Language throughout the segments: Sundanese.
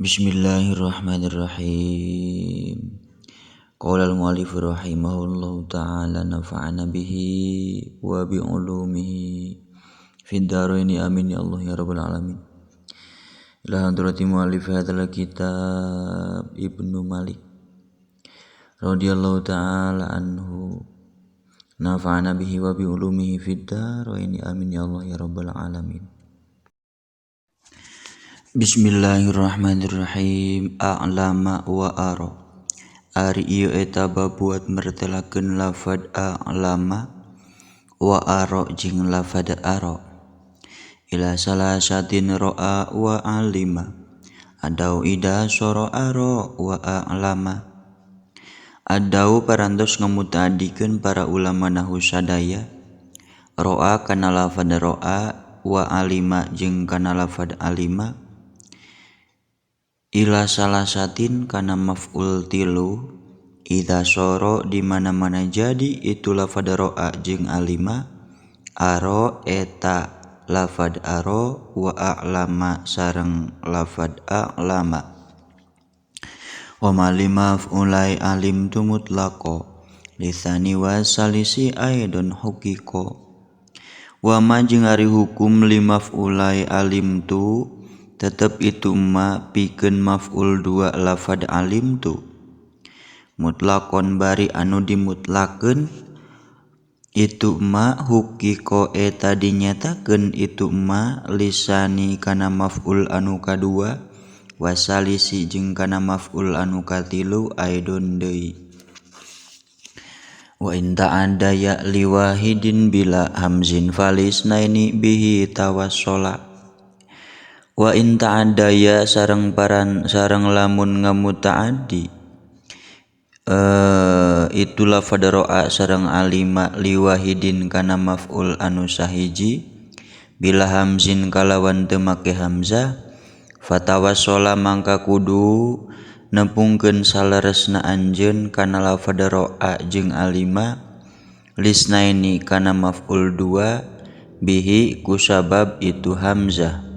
Bismillahirrahmanirrahim. Qala al-mu'allif rahimahullahu ta'ala nafa'ana bihi wa bi ulumihi fid dharaini amin ya Allah ya rabbal alamin. Ila hadrati mu'allif hadzal kitab Ibnu Malik radhiyallahu ta'ala anhu nafa'ana bihi wa bi ulumihi fid dharaini amin ya Allah ya rabbal alamin. Bismillahirrahmanirrahim. A'lama wa ara. Ari ieu eta babuat mertelakeun lafad a'lama wa ara jeung lafad ara. Ila salasatin ra'a wa alima. Adau ida soro ara wa a'lama. Adau parantos ngamutadikeun para ulama nahwu sadaya. Ra'a kana lafad ra'a wa alima jeung kana lafad alima. Ila salasatin kana maf'ul tilu idza soro di mana-mana jadi itu lafad ra'a jeung alima aro eta lafad aro wa a'lama sareng lafad a'lama wa malima maf'ulai alim tu mutlaqo lisani wa salisi aidon hukiko wa ma jeung ari hukum limaf'ulai alim tu tetap itu ma pikeun maf'ul dua lafad alim tu mutlaqon bari anu dimutlakeun itu ma hukiko eta dinyatakeun itu ma lisani kana maf'ul anu kadua wasalisi jeung kana maf'ul anu katilu aidon deui wa in ta'adaya liwahidin bila hamzin falisnaini bihi tawassala wa in ta'addaya sareng lamun ngamutaaddi itu lafad ra'a sareng alima liwahidin kana maf'ul anu sahiji bila hamzin kalawan teu make hamzah fatawassala mangka kudu nepungkeun saleresna anjeun kana lafad ra'a jeung alima lisnaini kana maf'ul dua bihi kusabab itu hamzah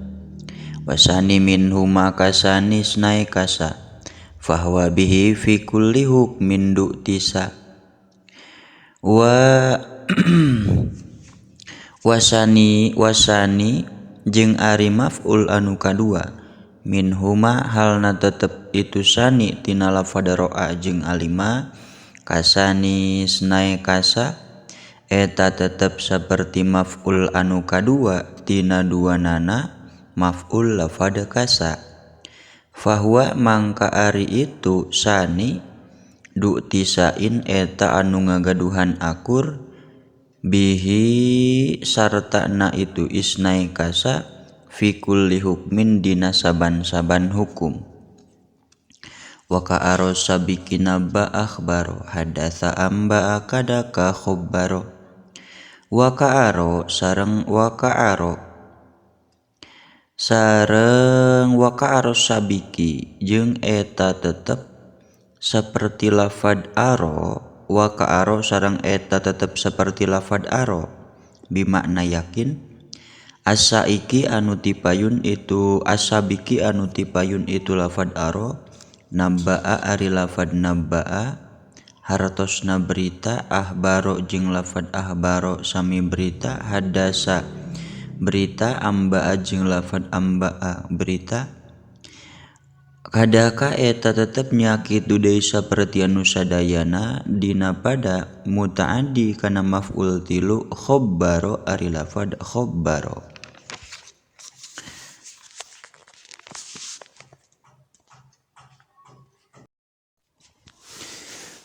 wasani minhuma kasani snai kasa fahwa bihi fi kulli hukmin du'tisa wa wasani jeung ari maf'ul anu kadua minhuma halna tetep itu sani tina lafad ra'a jeung alima kasani snai kasa eta tetep saperti maf'ul anu kadua tina duanana maf'ul lafad kasa fahuwa mangka ari itu sani du'tisain eta anu ngagaduhan akur bihi sartana itu isnai kasa fi kulli hukmin dina saban-saban hukum wa ka'aro sabikina ba akhbaro hadatsa amba kadaka khabbaro wa ka'aro sareng wa ka'aro sareng wa ka'aro sabiki jeung eta tetep saperti lafad aro wa ka'aro sareng eta tetep saperti lafad aro bimakna yakin asaiki anu tipayun itu asabiki anu tipayun itu lafad aro nabba'a ari lafad nabba'a hartosna berita ahbaro jeung lafad ahbaro sami berita hadasa berita amba'a jeung lafad amba'a berita kadaka eta tetep nyakitu deui saperti anu sadayana dina pada mutaaddi kana maf'ul tilu khabbaro ari lafad khabbaro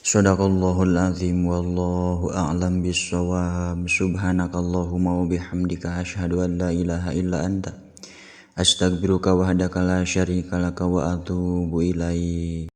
Shadaqallahul azim wallahu a'lam bissawab subhanakallahumma wa bihamdika asyhadu an la ilaha illa anta astaghfiruka wahdaka la syarika laka wa atubu ilaik.